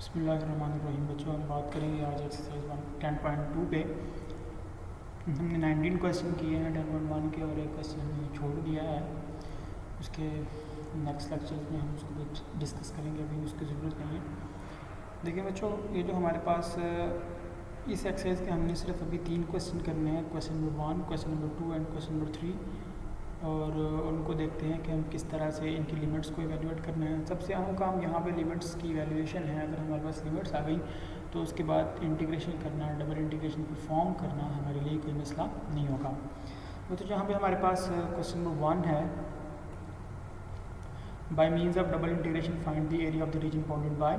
बिस्मिल्लाहिर्रहमानिर्रहीम। बच्चों हम बात करेंगे आज एक्सरसाइज 10.2 पे। हमने 19 क्वेश्चन किए हैं 10.1 के और एक क्वेश्चन हमने छोड़ दिया है। उसके नेक्स्ट लेक्चर में हम उसको डिस्कस करेंगे, अभी उसकी ज़रूरत नहीं है। देखिए बच्चों, ये जो हमारे पास इस एक्सरसाइज के हमने सिर्फ अभी 3 क्वेश्चन करने हैं, question number 1, question number 2 and question number 3, और उनको देखते हैं कि हम किस तरह से इनकी लिमिट्स को इवेल्युएट करना है। सबसे अहम काम यहाँ पे लिमिट्स की इवेल्युएशन है। अगर हमारे पास लिमिट्स आ गई तो उसके बाद इंटीग्रेशन करना, डबल इंटीग्रेशन परफॉर्म करना हमारे लिए कोई मसला नहीं होगा। तो जहाँ पे हमारे पास क्वेश्चन नंबर 1 है, by means of double integration find the area of the region bounded by.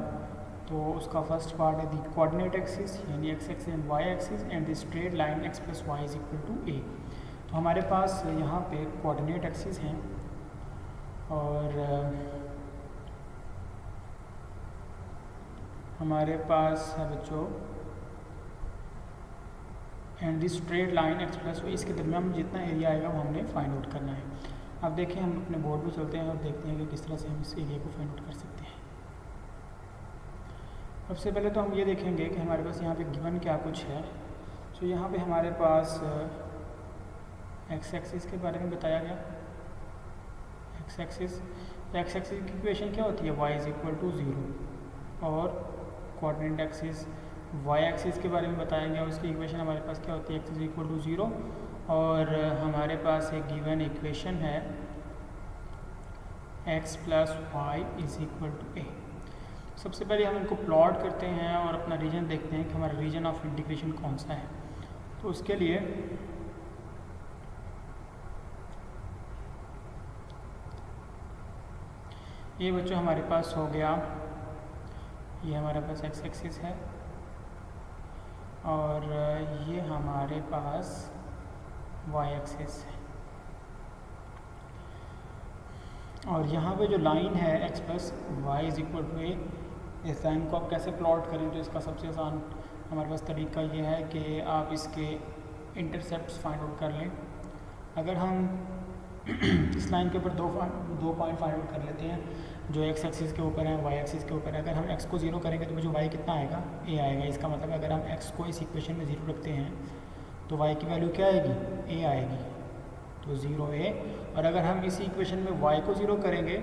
तो उसका फर्स्ट पार्ट है द कोऑर्डिनेट एक्सिस यानी x axis and y axis and the straight line x plus y is equal to a. तो हमारे पास यहाँ पे coordinate axis हैं और हमारे पास है बच्चों and the straight line x plus y, इसके दरमियान जितना एरिया आएगा वो हमने फाइंड आउट करना है। अब देखिए हम अपने बोर्ड पे चलते हैं और देखते हैं कि किस तरह से हम इस एरिया को फाइंड आउट कर सकते हैं। सबसे पहले तो हम ये देखेंगे कि हमारे पास यहाँ पे गिवन क्या कुछ है। तो यहाँ पे हमारे पास एक्स एक्सिस के बारे में बताया गया। एक्स एक्सिस की इक्वेशन क्या होती है, y इज इक्वल टू 0, और कोऑर्डिनेट एक्सिस वाई एक्सिस के बारे में बताया गया। उसकी इक्वेशन हमारे पास क्या होती है, एक्स इज इक्वल टू 0, और हमारे पास एक गिवन इक्वेशन है x plus y is equal to a. सबसे पहले हम इनको प्लॉट करते हैं और अपना रीजन देखते हैं कि हमारा रीजन ऑफ इंटीग्रेशन कौन सा है। तो उसके लिए ये बच्चों हमारे पास हो गया, ये हमारे पास एक्स एक्सिस है और ये हमारे पास वाई एक्सिस है। और यहाँ पे जो लाइन है x plus y is equal to a, इस लाइन को आप कैसे प्लॉट करें, तो इसका सबसे आसान हमारे पास तरीका ये है कि आप इसके इंटरसेप्ट्स फाइंड आउट कर लें। अगर हम इस लाइन के ऊपर दो पॉइंट फाइंड आउट कर लेते हैं जो एक्स एक्सिस के ऊपर है, वाई एक्सिस के ऊपर है। अगर हम एक्स को 0 करेंगे तो मुझे वाई कितना आएगा, ए आएगा। इसका मतलब अगर हम एक्स को इस इक्वेशन में 0 रखते हैं तो वाई की वैल्यू क्या आएगी, ए आएगी, तो 0 ए। और अगर हम इसी इक्वेशन में वाई को 0 करेंगे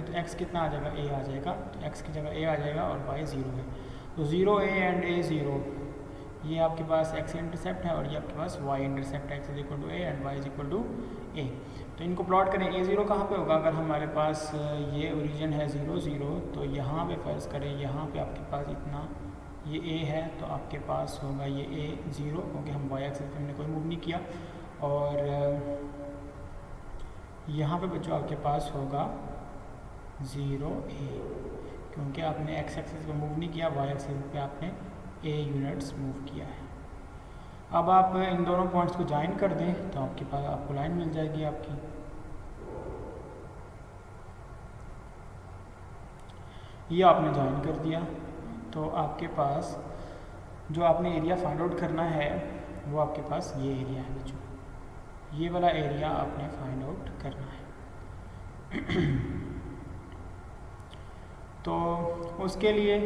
तो एक्स कितना आ जाएगा, ए आ जाएगा। तो एक्स की जगह ए आ जाएगा और वाई 0 है, तो 0 ए एंड ए 0। ये आपके पास एक्स इंटरसेप्ट है और ये आपके पास वाई इंटरसेप्ट है। X is equal to a and y is equal to a. तो इनको प्लॉट करें। ए 0 कहाँ पे होगा, अगर हमारे पास ये ओरिजिन है 0 0, तो यहाँ पे फर्ज करें यहाँ पे आपके पास इतना ये ए है, तो आपके पास होगा ये ए 0, क्योंकि हम वाई एक्सिस पे हमने कोई मूव नहीं किया। और यहाँ पे बच्चों आपके पास होगा 0 ए, क्योंकि आपने एक्स एक्सिस पे मूव नहीं किया, वाई एक्सिस पे आपने ए यूनिट्स मूव किया है। अब आप इन दोनों पॉइंट्स को ज्वाइन कर दें तो आपके पास आपको लाइन मिल जाएगी आपकी। ये आपने ज्वाइन कर दिया तो आपके पास जो आपने एरिया फाइंड आउट करना है वो आपके पास ये एरिया है बच्चों, ये वाला एरिया आपने फाइंड आउट करना है। तो उसके लिए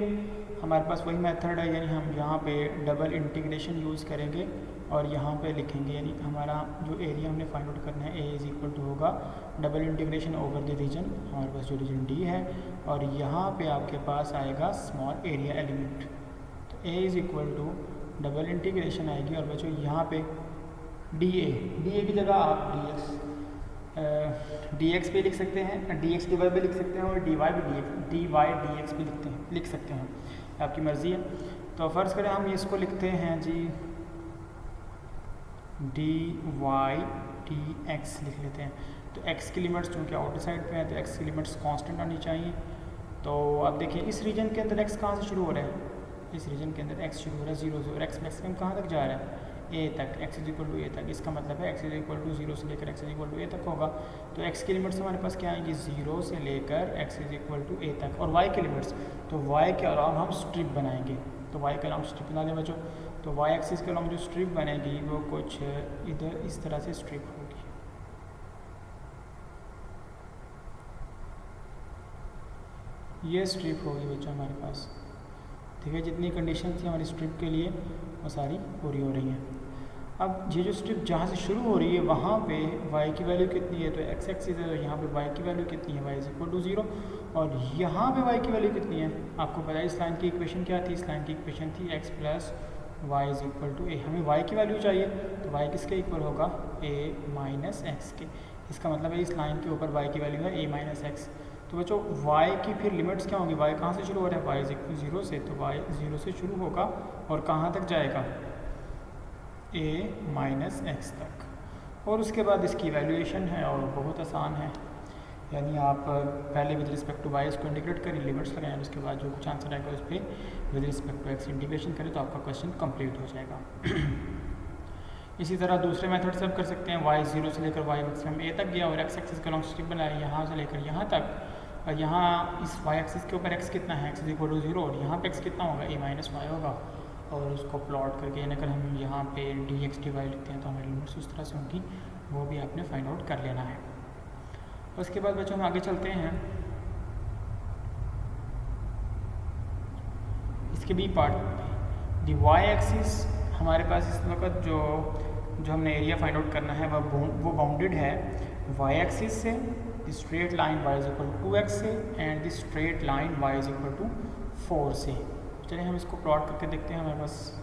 हमारे पास वही मेथड है, यानी हम यहाँ पे डबल इंटीग्रेशन यूज़ करेंगे और यहाँ पे लिखेंगे, यानी हमारा जो एरिया हमने फाइंड आउट करना है ए इज़ इक्वल टू होगा double integration over the region, हमारे पास जो रीजन डी है, और यहाँ पे आपके पास आएगा स्मॉल एरिया एलिमेंट। तो a is equal to double integration आएगी और बच्चों यहाँ पे डी ए की जगह आप डी एक्स भी लिख सकते हैं, डी एक्स डी वाई भी लिख सकते हैं, और डी वाई डी एक्स भी लिख सकते हैं, आपकी मर्ज़ी है। तो फ़र्ज़ करें हम इसको लिखते हैं जी डी वाई डी एक्स लिख लेते हैं। तो एक्स की लिमिट्स चूँकि आउटर साइड पे है तो एक्स की लिमिट्स कांस्टेंट आनी चाहिए। तो अब देखिए इस रीजन के अंदर एक्स कहाँ से शुरू हो रहा है, इस रीजन के अंदर एक्स शुरू हो रहा है 0 से, और एक्स मैक्सिमम कहाँ तक जा रहा है, ए तक, एक्स इज इक्वल टू ए तक। इसका मतलब है एक्स इज इक्वल टू 0 से लेकर एक्स इज इक्वल टू ए तक होगा। तो एक्स की लिमिट्स हमारे पास क्या आएंगी, 0 से लेकर एक्स इज इक्वल टू ए तक। और वाई की लिमिट्स, तो वाई के अलावा हम स्ट्रिप बनाएंगे, तो वाई के अलावा स्ट्रिप बना दें बच्चों। तो वाई एक्सिस के अलावा जो स्ट्रिप बनेगी वो कुछ इधर इस तरह से स्ट्रिप होगी। ये स्ट्रिप होगी बच्चों हमारे पास। ठीक है, जितनी कंडीशन थी हमारी स्ट्रिप के लिए वो सारी पूरी हो रही हैं। अब ये जो स्ट्रिप जहाँ से शुरू हो रही है वहाँ पे y की वैल्यू कितनी है, तो x एक्सिस है तो यहाँ पे y की वैल्यू कितनी है, y इज इक्वल टू 0, और यहाँ पे y की वैल्यू कितनी है, आपको पता है इस लाइन की इक्वेशन क्या थी, इस लाइन की इक्वेशन थी x plus y is equal to a. हमें y की वैल्यू चाहिए तो y किसके इक्वल होगा, a माइनस एक्स के। इसका मतलब है इस लाइन के ऊपर y की वैल्यू है a माइनस एक्स। तो बच्चों y की फिर लिमिट्स क्या होंगी, y कहाँ से शुरू हो रहा है, y इज इक्वल 0 से, तो y 0 से शुरू होगा और कहाँ तक जाएगा, a माइनस एक्स तक, और उसके बाद इसकी वैल्यूएशन है और बहुत आसान है, यानी आप पहले विद रिस्पेक्ट टू वाई इसको इंटीग्रेट करें, लिमिट्स लगाएं, और उसके बाद जो कुछ आंसर आएगा उस पर with respect to x integration करें तो आपका क्वेश्चन कंप्लीट हो जाएगा। इसी तरह दूसरे मेथड से आप कर सकते हैं, y 0 से लेकर y मैक्सिमम a तक गया और x एक्सिस का लॉन्ग स्ट्रिप बनाया यहाँ से लेकर यहाँ तक, और यहाँ इस y एक्सिस के ऊपर x कितना है, x इज इक्वल टू 0, और यहाँ पे x कितना होगा, a माइनस वाई होगा, और उसको प्लॉट करके यानी अगर हम यहाँ पे dx dy लिखते हैं तो हमारी लिमिट्स उस तरह से होंगी, वो भी आपने फाइंड आउट कर लेना है। उसके बाद बच्चों हम आगे चलते हैं, इसके बी पार्ट, दी y एक्सिस हमारे पास इस वक्त जो हमने एरिया फाइंड आउट करना है वो बाउंडेड है y एक्सिस से, the straight line y is equal to 2x से, and the straight line y is equal to 4 से। चलिए हम इसको प्लॉट करके देखते हैं हमारे पास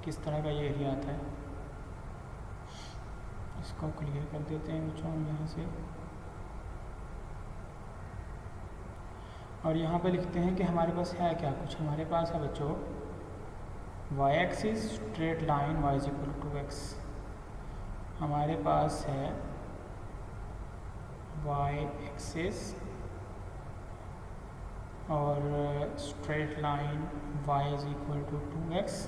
किस तरह का ये एरिया आता है। इसको क्लियर कर देते हैं बच्चों हम यहाँ से, और यहाँ पे लिखते हैं कि हमारे पास है क्या कुछ, हमारे पास है बच्चों y axis straight line y is equal to 2x, हमारे पास है y एक्सिस और straight line y is equal to 2x,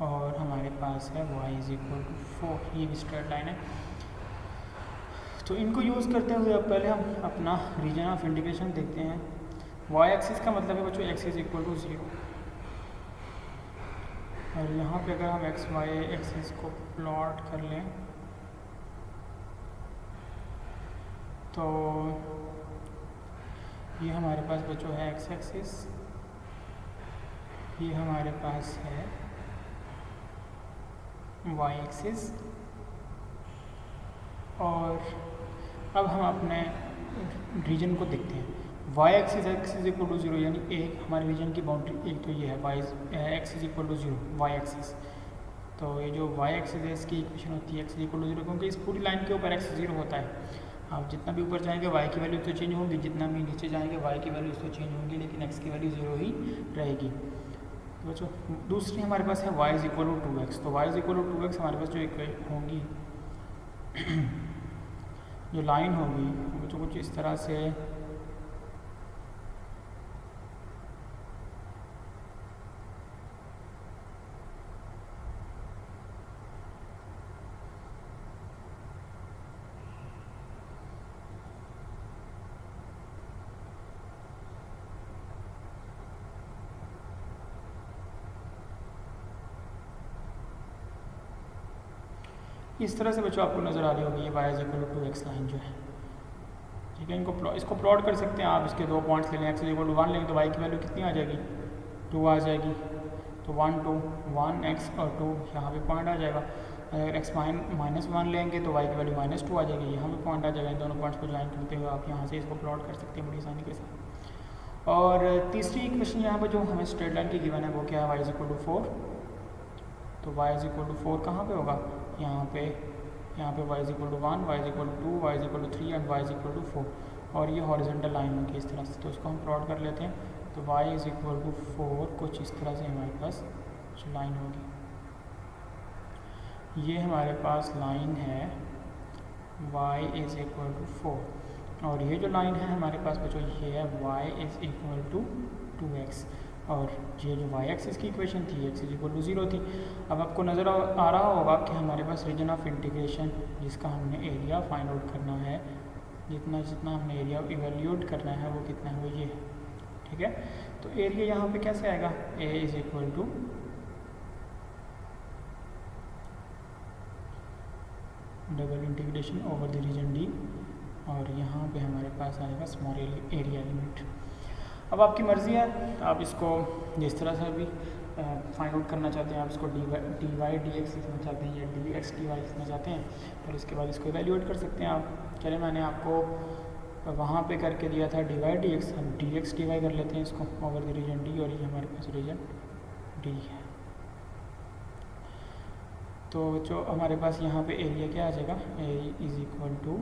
और हमारे पास है y इज इक्वल टू 4, ये भी स्ट्रेट लाइन है। तो इनको यूज़ करते हुए अब पहले हम अपना रीजन ऑफ इंटीग्रेशन देखते हैं। y एक्सिस का मतलब है बच्चों x इज इक्वल टू 0, और यहाँ पे अगर हम एक्स वाई एक्सिस को प्लॉट कर लें तो ये हमारे पास बच्चों है एक्स एक्सिस, ये हमारे पास है वाई एक्सिस, और अब हम अपने रीजन को देखते हैं। Y axis x is equal to 0, यानी एक हमारे रीजन की बाउंड्री एक तो ये है y x is equal to 0 y axis, तो ये जो वाई एक्सिस है इसकी इक्वेशन होती है एक्स इज इक्वल टू 0, क्योंकि इस पूरी लाइन के ऊपर एक्स 0 होता है। आप जितना भी ऊपर जाएंगे वाई की वैल्यू तो चेंज होगी, जितना भी नीचे जाएंगे वाई की वैल्यू तो चेंज होगी, लेकिन एक्स की वैल्यू 0 ही रहेगी। तो बच्चों दूसरी हमारे पास है Y is equal to 2x, तो Y is equal to 2x हमारे पास जो एक होंगी जो लाइन होगी बच्चों कुछ इस तरह से इस तरह से बच्चों आपको नज़र आ रही होगी, ये y is equal to 2x line जो है। ठीक है, इसको प्लॉट कर सकते हैं आप, इसके दो पॉइंट्स ले लें, x इज इक्वल टू 1 लेंगे तो y की वैल्यू कितनी आ जाएगी, 2 आ जाएगी, तो 1 2 1 x और 2 यहाँ पे पॉइंट आ जाएगा। अगर x माइनस 1 लेंगे तो y की वैल्यू -2 आ जाएगी, यहाँ पे पॉइंट आ जाएगा। इन दोनों पॉइंट्स को ज्वाइन करते हुए आप यहाँ से इसको प्लॉट कर सकते हैं बड़ी आसानी के साथ। और तीसरी इक्वेशन यहाँ पर जो हमें स्ट्रेट लाइन की गिवन है वो क्या है, y इज इक्वल टू 4, तो y इज इक्वल टू 4 कहाँ पे होगा, यहाँ पे y is equal to 1, y is equal to 2, y is equal to 3 and y is equal to 4, और ये हॉरिजॉन्टल लाइन होगी इस तरह से, तो इसको हम प्लॉट कर लेते हैं। तो y इज इक्वल टू 4 कुछ इस तरह से हमारे पास जो लाइन होगी, ये हमारे पास लाइन है y इज इक्वल टू 4, और ये जो लाइन है हमारे पास बच्चों ये है y is equal to 2x, और ये जो y एक्सिस की इक्वेशन थी x इज इक्वल टू 0 थी। अब आपको नज़र आ रहा होगा कि हमारे पास रीजन ऑफ इंटीग्रेशन जिसका हमने एरिया फाइंड आउट करना है, जितना हमने एरिया इवेल्यूट करना है वो कितना है, वो ये है। ठीक है, तो एरिया यहाँ पे कैसे आएगा, a is equal to double integration over the region D, और यहाँ पे हमारे पास आएगा स्मॉल एरिया लिमिट। अब आपकी मर्ज़ी है, आप इसको जिस तरह से भी फाइंड आउट करना चाहते हैं, आप इसको डी वाई डी एक्स लिखना चाहते हैं या डी एक्स डी वाई लिखना चाहते हैं, और इसके बाद इसको इवेल्यूएट कर सकते हैं आप। चले, मैंने आपको वहाँ पे करके दिया था डी वाई डी एक्स, हम डी एक्स डी वाई कर लेते हैं इसको ओवर द रीजन डी, और ये हमारे पास रीजन डी है। तो जो हमारे पास यहाँ पे एरिया क्या आ जाएगा, ए इज़ इक्वल टू,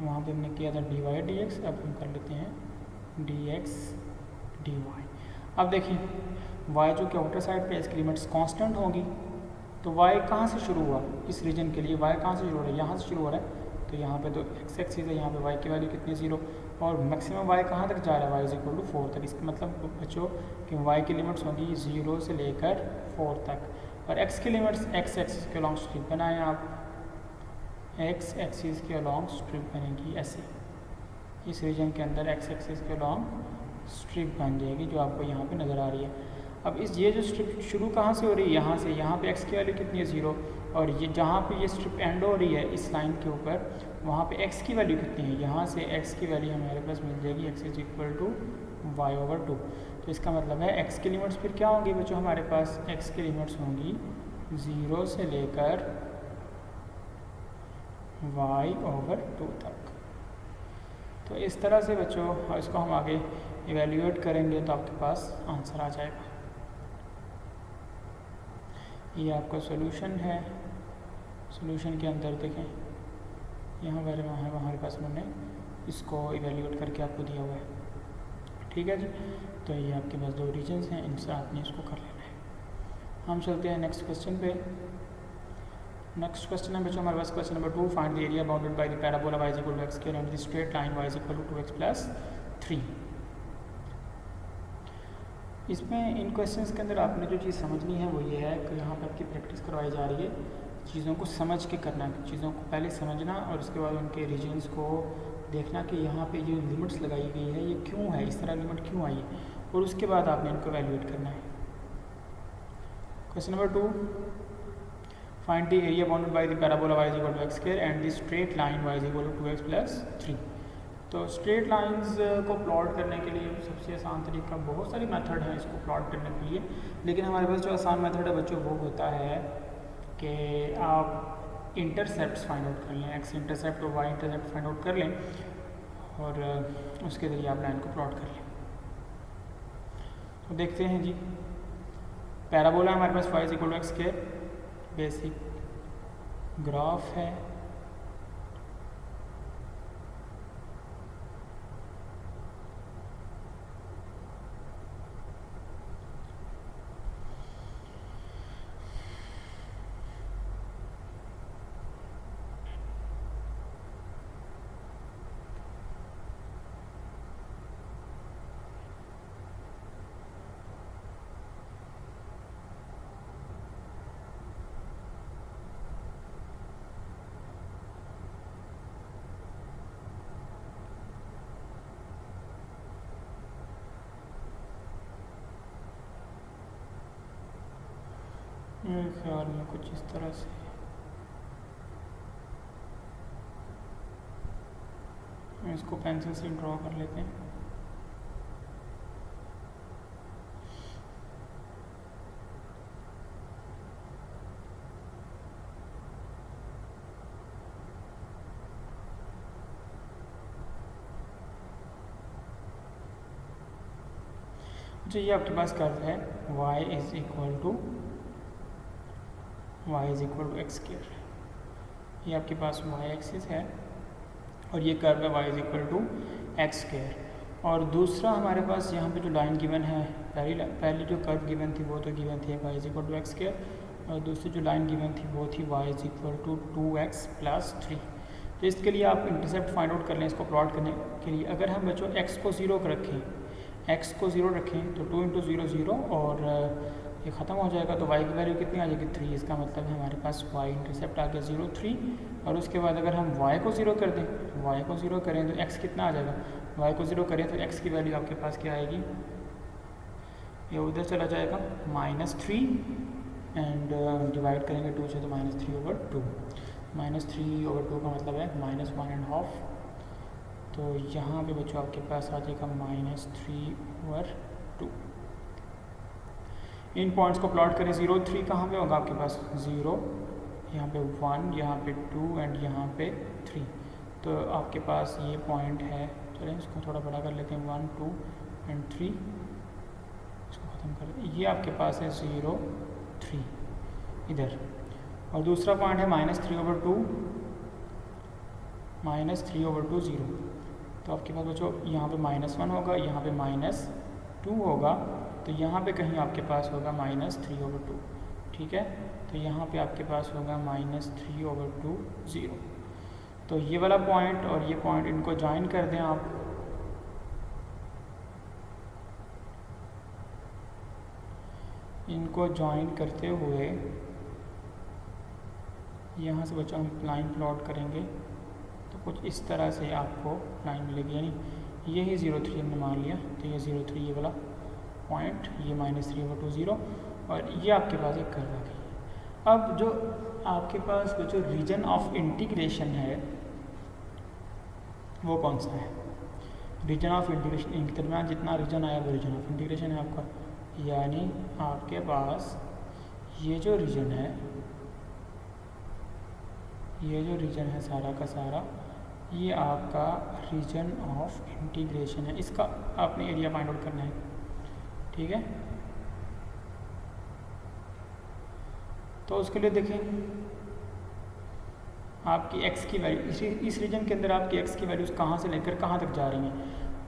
वहाँ पे हमने किया था डी वाई डी एक्स, अब हम कर लेते हैं डी एक्स डी वाई। अब देखिए y जो कि आउटर साइड पे इसकी लिमिट्स कांस्टेंट होंगी, तो y कहाँ से शुरू हुआ इस रीजन के लिए, y कहाँ से शुरू हो रहा है, यहाँ से शुरू हो रहा है, तो यहाँ पे तो x एक्सिस है, यहाँ पे y की वैल्यू कितनी 0, और मैक्सिमम y कहाँ तक जा रहा है, y इज इक्वल टू 4 तक। इसका मतलब बच्चों कि y की लिमिट्स होंगी 0 से लेकर 4 तक, और x की लिमिट्स x एक्सिस के अलॉन्ग स्ट्रिप बनाएं आप, x एक्सिस के अलॉन्ग स्ट्रिप बनेगी ऐसे, इस रीजन के अंदर x एक्सिस के अलॉन्ग स्ट्रिप बन जाएगी जो आपको यहाँ पे नज़र आ रही है। अब ये जो स्ट्रिप शुरू कहाँ से हो रही है, यहाँ से, यहाँ पे x की वैल्यू कितनी है 0, और ये जहाँ पे ये स्ट्रिप एंड हो रही है इस लाइन के ऊपर, वहाँ पे x की वैल्यू कितनी है, यहाँ से x की वैल्यू हमारे पास मिल जाएगी x is equal to y over 2। तो इसका मतलब है x की लिमिट्स फिर क्या होंगी बच्चों, हमारे पास x की लिमिट्स होंगी 0 से लेकर y ओवर 2 तक। तो इस तरह से बच्चों इसको हम आगे इवेल्यूएट करेंगे तो आपके पास आंसर आ जाएगा। ये आपका सॉल्यूशन है। सॉल्यूशन के अंदर देखें, यहाँ बारे में है, हमारे पास उन्होंने इसको इवेल्यूएट करके आपको दिया हुआ है। ठीक है जी, तो ये आपके पास 2 रीजन्स हैं, इनसे आपने इसको कर लेना है। हम चलते हैं नेक्स्ट क्वेश्चन पे। नेक्स्ट क्वेश्चन है बच्चों हमारे पास question number 2, find the area bounded by the parabola y is equal to x square and the straight line y is equal to 2x plus 3। इसमें इन क्वेश्चंस के अंदर आपने जो चीज़ समझनी है वो ये है कि यहाँ पर आपकी प्रैक्टिस करवाई जा रही है, चीज़ों को समझ के करना, चीज़ों को पहले समझना और उसके बाद उनके रीजन्स को देखना कि यहाँ पे जो लिमिट्स लगाई गई है ये क्यों है, इस तरह लिमिट क्यों आई है, और उसके बाद आपने इनको वैल्यूएट करना है। Question number 2, find the area bounded by the parabola y is equal to x square and the straight line y is equal to 2x plus 3। तो स्ट्रेट लाइंस को प्लॉट करने के लिए सबसे आसान तरीका, बहुत सारी मेथड है इसको प्लॉट करने के लिए, लेकिन हमारे पास जो आसान मेथड है बच्चों वो होता है कि आप इंटरसेप्ट्स फाइंड आउट कर लें, x इंटरसेप्ट और y इंटरसेप्ट फाइंड आउट कर लें और उसके ज़रिए आप लाइन को प्लॉट कर लें। तो देखते हैं जी, पैराबोला हमारे पास y is equal to x square basic graph है, मेरे ख्याल में कुछ इस तरह से। इसको पेंसिल से ड्रॉ कर लेते हैं। जो ये आपके पास कर्व है y is equal to x square, ये आपके पास y एक्सिस है और ये कर्व है y is equal to x square. और दूसरा हमारे पास यहाँ पे जो लाइन गिवन है, पहली जो कर्व गिवन थी वो तो गिवन थी y is equal to x square, और दूसरी जो लाइन गिवन थी वो थी y is equal to 2x plus 3। तो इसके लिए आप इंटरसेप्ट फाइंड आउट कर लें इसको प्लॉट करने के लिए। अगर हम बच्चों x को 0 रखें, x को 0 रखें तो 2 × 0 0 और ये ख़त्म हो जाएगा, तो y की वैल्यू कितनी आ जाएगी 3। इसका मतलब है हमारे पास y इंटरसेप्ट आ गया 0 3, और उसके बाद अगर हम y को 0 कर दें, y को 0 करें तो x कितना आ जाएगा, y को 0 करें तो x की वैल्यू आपके पास क्या आएगी, ये उधर चला जाएगा -3 एंड डिवाइड करेंगे 2 से तो -3/2। -3/2 का मतलब है -1.5 तो यहाँ पे बच्चों आपके पास आ जाएगा -3/2। इन पॉइंट्स को प्लॉट करें। 0 3 कहाँ पे होगा आपके पास? 0, यहाँ पे 1, यहाँ पे 2 एंड यहाँ पे 3। तो आपके पास ये पॉइंट है। चलें इसको थोड़ा बड़ा कर लेते हैं, 1 2 एंड 3, इसको ख़त्म कर दें। ये आपके पास है 0 3 इधर, और दूसरा पॉइंट है -3/2, -3/2 0। तो आपके पास बच्चों यहाँ पे -1 होगा, यहाँ पे -2 होगा, तो यहाँ पे कहीं आपके पास होगा -3/2। ठीक है, तो यहाँ पे आपके पास होगा -3/2 0। तो ये वाला पॉइंट और ये पॉइंट, इनको ज्वाइन कर दें आप। इनको ज्वाइन करते हुए यहाँ से बच्चों हम लाइन प्लॉट करेंगे तो कुछ इस तरह से आपको लाइन मिलेगी, यानी यही 0 3 हमने मान लिया, तो ये 0 3 ये वाला पॉइंट, ये -3/2 0, और ये आपके पास एक कर्व आ गई। अब जो आपके पास जो रीजन ऑफ इंटीग्रेशन है वो कौन सा है? रीजन ऑफ इंटीग्रेशन, इनके दरमियान जितना रीजन आया वो रीजन ऑफ इंटीग्रेशन है आपका। यानी आपके पास ये जो रीजन है, ये जो रीजन है सारा का सारा, ये आपका रीजन ऑफ इंटीग्रेशन है। इसका आपने एरिया फाइंड आउट करना है। ठीक है, तो उसके लिए देखें आपकी x की वैल्यू, इस रीजन के अंदर आपकी x की वैल्यूज़ कहाँ से लेकर कहाँ तक जा रही हैं।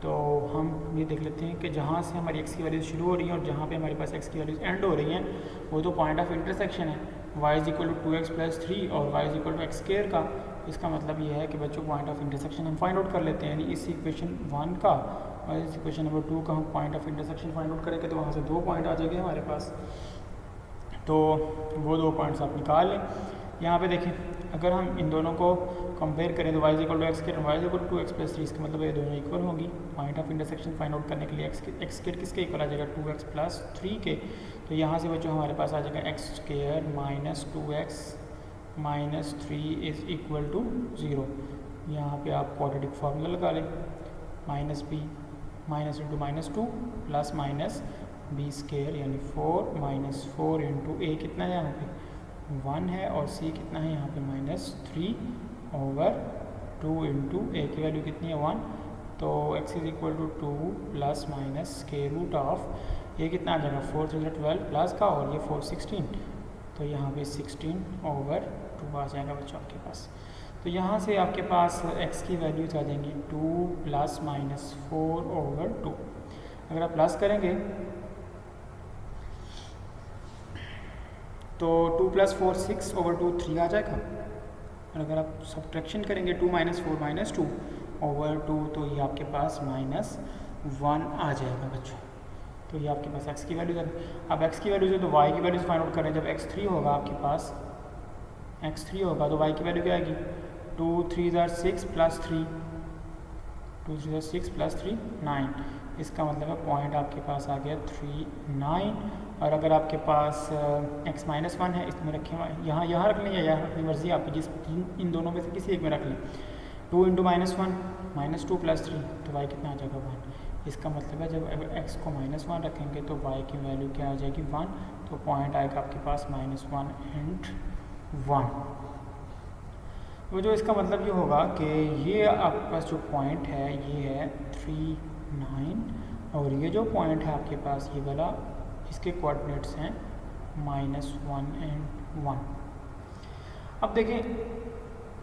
तो हम ये देख लेते हैं कि जहाँ से हमारी x की वैल्यूज़ शुरू हो रही हैं और जहाँ पे हमारे पास x की वैल्यूज़ एंड हो रही हैं, वो तो पॉइंट ऑफ इंटरसेक्शन है। y = 2x + 3 और y = x² का। इसका मतलब ये है कि बच्चों पॉइंट ऑफ इंटरसेक्शन हम फाइंड आउट कर लेते हैं, यानी इस इक्वेशन 1 का और इस इक्वेशन नंबर 2 का हम point of intersection find out करेंगे, तो वहाँ से 2 पॉइंट आ जाएंगे हमारे पास। तो वो 2 पॉइंट्स आप निकाल लें। यहाँ पे देखें, अगर हम इन दोनों को कंपेयर करें तो y = x² और y = 2x + 3, इसका मतलब ये दोनों इक्वल होगी। Point of intersection find out करने के लिए x² किसके इक्वल आ जाएगा? 2x + 3 के। तो यहाँ से बच्चों हमारे पास आ जाएगा x² - 2x - 3 = 0। यहाँ पे आप क्वाड्रेटिक फार्मूला लगा लें, -b -(2) + -b² यानी 4 - 4 × a कितना है यहाँ पे? 1 है, और c कितना है यहाँ पे? -3/2 × a की वैल्यू कितनी है? 1। तो x = 2 ± √, ये कितना आ जाएगा? 4 3 12 प्लस का, और ये 4 16, तो यहाँ पे 16/2 आ जाएगा बच्चों आपके पास। तो यहाँ से आपके पास x की वैल्यूज आ जाएंगी 2 ± 4/2। अगर आप प्लस करेंगे तो 2 + 4 6/2 3 आ जाएगा, और अगर आप सब्ट्रैक्शन करेंगे 2 - 4 - 2/2, तो ये आपके पास -1 आ जाएगा बच्चों। तो ये आपके पास x की वैल्यूज है। अब x की वैल्यूज है तो y की वैल्यूज फाइंड आउट करें। जब x3 होगा आपके पास, x3 होगा तो y की वैल्यू क्या आएगी? 2 3 = 6 + 3, 2 3 = 6 + 3 9। इसका मतलब है पॉइंट आपके पास आ गया 3 9। और अगर आपके पास x - 1 है, इसमें रखें, यहाँ रख लें या यहाँ रखने मर्जी आपकी, जिस इन दोनों में से किसी एक में रख लें। 2 × -1 -2 + 3, तो y कितना आ जाएगा? 1। इसका मतलब है जब x को -1 रखेंगे तो y की वैल्यू क्या आ जाएगी? 1। तो पॉइंट आएगा आपके पास -1 and 1। वो जो इसका मतलब ये होगा कि ये आपके पास जो पॉइंट है ये है 3 9, और ये जो पॉइंट है आपके पास ये वाला, इसके कोऑर्डिनेट्स हैं -1 and 1। अब देखें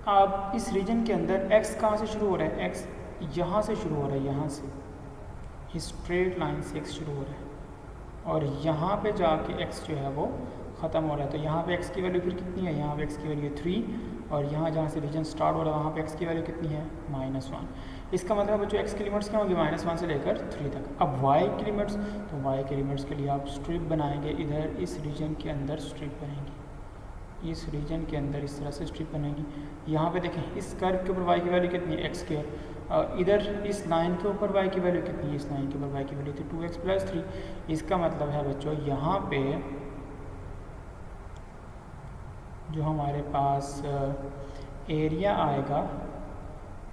आप इस रीजन के अंदर x कहाँ से शुरू हो रहा है? x यहाँ से शुरू हो रहा है, यहाँ से स्ट्रेट लाइन से x शुरू हो रहा है, और यहाँ पे जाके x जो है वो ख़त्म हो रहा है। तो यहाँ पे x की वैल्यू फिर कितनी है? यहाँ पे x की वैल्यू 3, और यहाँ जहाँ से रीजन स्टार्ट हो रहा है वहाँ पे x की वैल्यू कितनी है? -1। इसका मतलब बच्चों x की लिमिट्स क्या होगी? -1 से लेकर 3 तक। अब y की लिमिट्स, तो y की लिमिट्स के लिए आप स्ट्रिप बनाएंगे, इधर इस रीजन के अंदर स्ट्रिप बनेगी, इस रीजन के अंदर इस तरह से स्ट्रिप बनेगी। यहाँ पे देखें इस कर्व के ऊपर y की वैल्यू कितनी है? x², और इधर इस लाइन के ऊपर y की वैल्यू कितनी है? इस लाइन के ऊपर y की वैल्यू थी 2x + 3। इसका मतलब है बच्चों यहाँ पे जो हमारे पास एरिया आएगा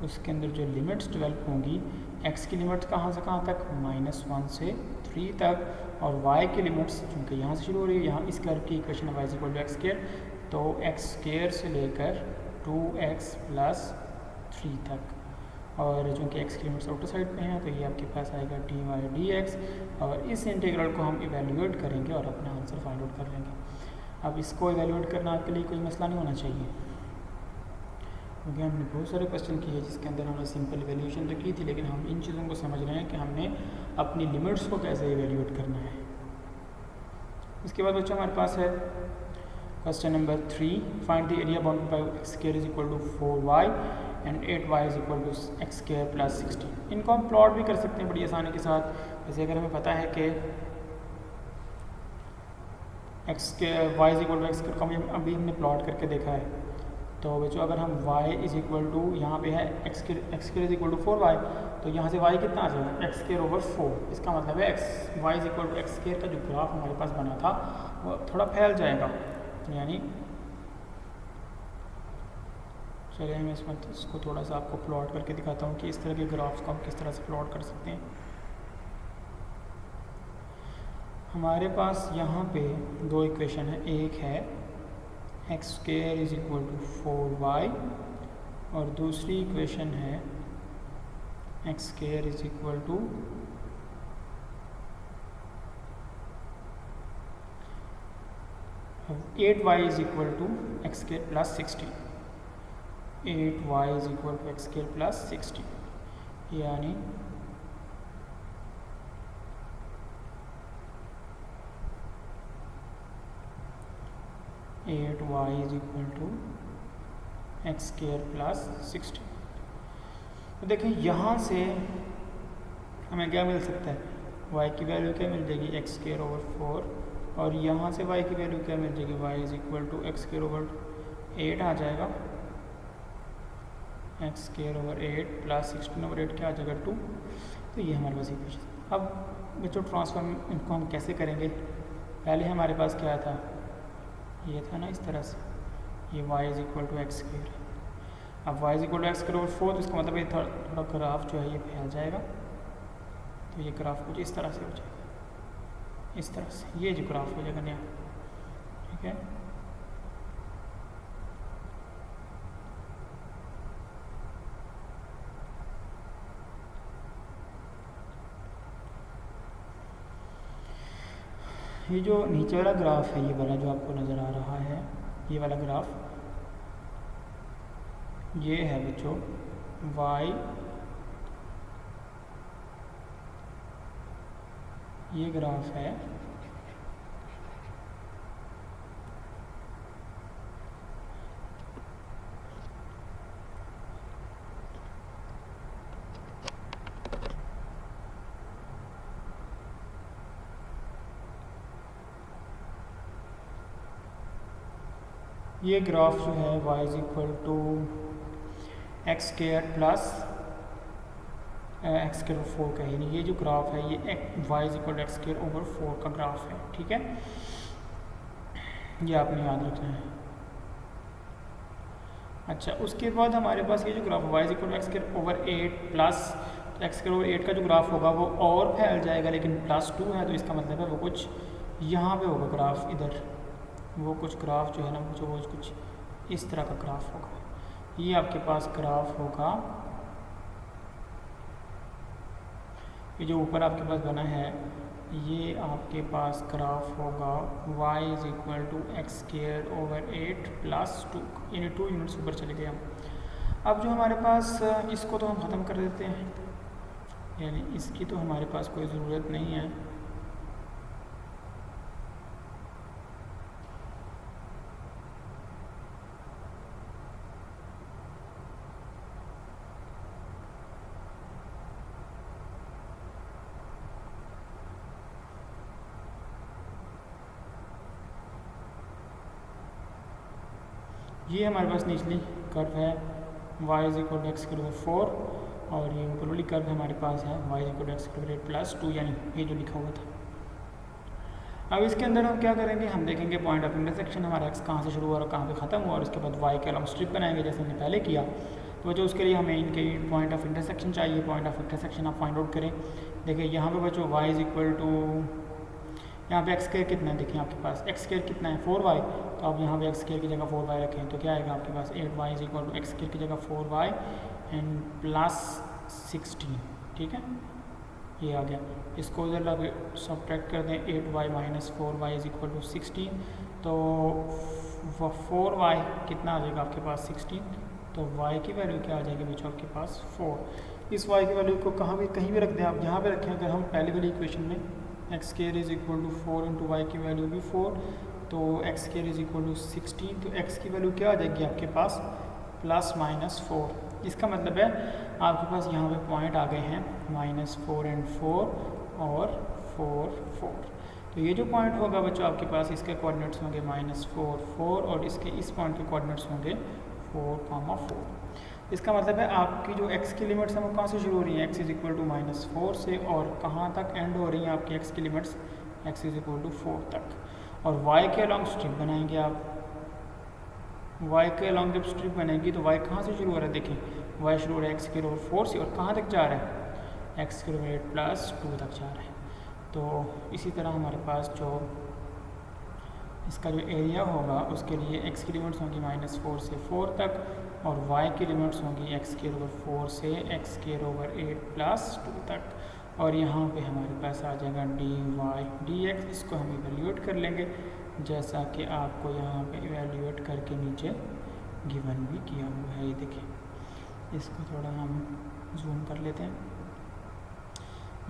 उसके अंदर जो लिमिट्स डेवलप होंगी, x की लिमिट्स कहाँ से कहाँ तक, -1 से 3 तक, और y की लिमिट्स चूँकि यहाँ से शुरू हो रही है, यहाँ इस कर्व की इक्वेशन है y = x², तो x² से लेकर 2x + 3 तक, और चूँकि x की लिमिट्स आउटर साइड पे हैं तो ये आपके पास आएगा dy/dx, और इस इंटीग्रल को हम इवेल्यूएट करेंगे और अपना आंसर फाइंड आउट कर लेंगे। अब इसको इवेल्यूएट करना आपके लिए कोई मसला नहीं होना चाहिए, क्योंकि हमने बहुत सारे क्वेश्चन किए जिसके अंदर हमने सिंपल इवेल्यूएशन तो की थी, लेकिन हम इन चीज़ों को समझ रहे हैं कि हमने अपनी लिमिट्स को कैसे इवेल्यूएट करना है। इसके बाद बच्चों हमारे पास है question number 3, find the area bounded bye x² = 4y and 8y = x² + 16। इनको हम प्लॉट भी कर सकते हैं बड़ी आसानी के साथ। जैसे अगर हमें पता है कि y = x² को अभी हमने प्लॉट करके देखा है, तो बच्चों अगर हम y यहाँ पे है x² = 4y, तो यहाँ से y कितना आ जाएगा, x²/4। इसका मतलब है y = x² का जो ग्राफ हमारे पास बना था वो थोड़ा फैल जाएगा, यानी चलिए मैं इसको थोड़ा सा आपको प्लॉट करके दिखाता हूँ कि इस तरह के ग्राफ्स को हम किस तरह से प्लॉट कर सकते हैं। हमारे पास यहाँ पे दो इक्वेशन है, एक है x² = 4y और दूसरी इक्वेशन है x² = 8y = x² + 16। 8y = x² + 16, यानी x² + 16। तो देखें यहाँ से हमें क्या मिल सकता है, y की वैल्यू क्या मिल जाएगी, x²/4, और यहाँ से y की वैल्यू क्या मिल जाएगी, y = x²/8 आ जाएगा, x²/8 + 16/8 क्या आ जाएगा, 2। तो ये हमारे पास इक्वेशन। अब बच्चों ट्रांसफॉर्म इनको हम कैसे करेंगे, पहले हमारे पास क्या था, ये था ना इस तरह से, ये y = x²। अब y = x²/4, तो इसका मतलब ये थोड़ा ग्राफ जो है ये फैल जाएगा, तो ये ग्राफ कुछ इस तरह से हो जाएगा, इस तरह से ये जो ग्राफ हो जाएगा नया, ठीक है। ये जो नीचे वाला ग्राफ है, ये वाला जो आपको नज़र आ रहा है, ये वाला ग्राफ, ये है बच्चों y, ये ग्राफ है ये ग्राफ जो है y = x² + x²/4 का, यानी ये जो ग्राफ है ये y = x²/4 का ग्राफ है, ठीक है। ये आपने याद रखना है। अच्छा, उसके बाद हमारे पास ये जो graph y = x²/8 plus x²/8 का जो ग्राफ होगा वो और फैल जाएगा, लेकिन +2 है, तो इसका मतलब है वो कुछ यहाँ पे होगा ग्राफ, इधर वो कुछ ग्राफ जो है ना वो कुछ इस तरह का ग्राफ होगा। ये आपके पास ग्राफ होगा, ये जो ऊपर आपके पास बना है ये आपके पास ग्राफ होगा y = x²/8 + 2, यानी 2 यूनिट्स ऊपर चले गए हम। अब जो हमारे पास इसको तो हम ख़त्म कर देते हैं, यानी इसकी तो हमारे पास कोई ज़रूरत नहीं है। ये हमारे पास निचली कर्व है y = x²/4 और ये ऊपर वाली कर्व हमारे पास है y = x²/8 + 2, यानी ये जो लिखा हुआ था। अब इसके अंदर हम क्या करेंगे, हम देखेंगे पॉइंट ऑफ इंटरसेक्शन हमारा x कहाँ से शुरू हुआ और कहाँ पे ख़त्म हुआ, और उसके बाद y के अलॉन्ग स्ट्रिप बनाएंगे जैसे हमने पहले किया। तो बच्चों उसके लिए हमें इनके पॉइंट ऑफ इंटरसेक्शन चाहिए। पॉइंट ऑफ इंटरसेक्शन आप फाइंड आउट करें। देखिए यहाँ पे बच्चों y इज इक्वल टू, यहाँ पे एक्स स्क्वायर कितना है, देखिए आपके पास एक्स स्क्वायर कितना है 4y, तो आप यहाँ पे एक्स स्क्वायर की जगह 4y रखें तो क्या आएगा आपके पास 8y is equal to x square की जगह 4y एंड प्लस 16, ठीक है, ये आ गया। इसको उधर सब्ट्रैक्ट कर दें, 8y minus 4y is equal to 16, तो 4y कितना आ जाएगा आपके पास 16, तो y की वैल्यू क्या आ जाएगी बच्चों आपके पास 4। इस y की वैल्यू को कहीं भी रख दें आप, यहाँ पे रखें। अगर हम पहले वाली इक्वेशन में x square is equal to 4 into y की वैल्यू भी 4, तो x square is equal to 16, तो एक्स की वैल्यू क्या आ जाएगी आपके पास प्लस माइनस 4। इसका मतलब है आपके पास यहाँ पे पॉइंट आ गए हैं -4 एंड 4 और 4 4। तो ये जो पॉइंट होगा बच्चों आपके पास, इसके कोऑर्डिनेट्स होंगे -4 4 और इसके इस पॉइंट के कोऑर्डिनेट्स होंगे 4 4। इसका मतलब है आपकी जो x की लिमिट्स हैं वो कहाँ से शुरू हो रही हैं, x इज इक्वल टू -4 से, और कहाँ तक एंड हो रही हैं आपकी x की limits, x is equal to 4 तक। और y के अलॉन्ग स्ट्रिप बनाएंगे आप, y के अलॉन्ग जब स्ट्रिप बनेगी तो y कहाँ से शुरू हो रहा है, देखें y शुरू हो रहा है x के ओवर 4 से और कहाँ तक जा रहा है, x के ओवर 8 प्लस 2 तक जा रहा है। तो इसी तरह हमारे पास जो इसका जो एरिया होगा उसके लिए x की लिमिट्स होंगी -4 से 4 तक और y की लिमिट्स होंगी x के ओवर 4 से x के ओवर 8 प्लस 2 तक। और यहाँ पे हमारे पास आ जाएगा dy dx, इसको हम इवेल्यूएट कर लेंगे जैसा कि आपको यहाँ पे इवेल्यूएट करके नीचे गिवन भी किया हुआ है। ये देखिए, इसको थोड़ा हम जूम कर लेते हैं।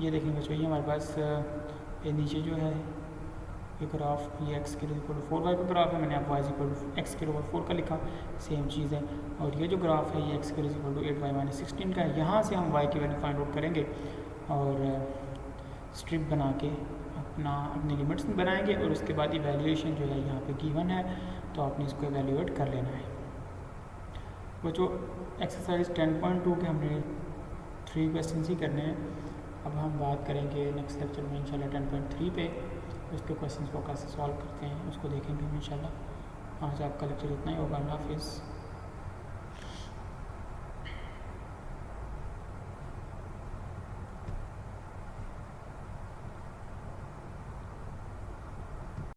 ये देखें बच्चों, ये हमारे पास ये नीचे जो है ये ग्राफ, ये एक्स के इक्वल 4y का ग्राफ है, मैंने आप y इक्वल टू एक्स के ओवर 4 का लिखा, सेम चीज़ है। और ये जो ग्राफ है ये एक्स के इक्वल टू 8y माइनस 16 का है। यहाँ से हम y की वैल्यू फाइंड आउट करेंगे और स्ट्रिप बना के अपनी लिमिट्स बनाएंगे और उसके बाद इवैल्यूएशन जो है यहाँ पे गिवन है तो आपने इसको इवैल्यूएट कर लेना है। वो जो एक्सरसाइज 10.2 के हमने 3 क्वेश्चन ही करने हैं। अब हम बात करेंगे नेक्स्ट लेक्चर में इंशाल्लाह 10.3 पे, उसके क्वेश्चन को कैसे सॉल्व करते हैं उसको देखेंगे हम इंशाल्लाह। आज आपका लेक्चर इतना ही होगा। अल्लाह हाफिज़।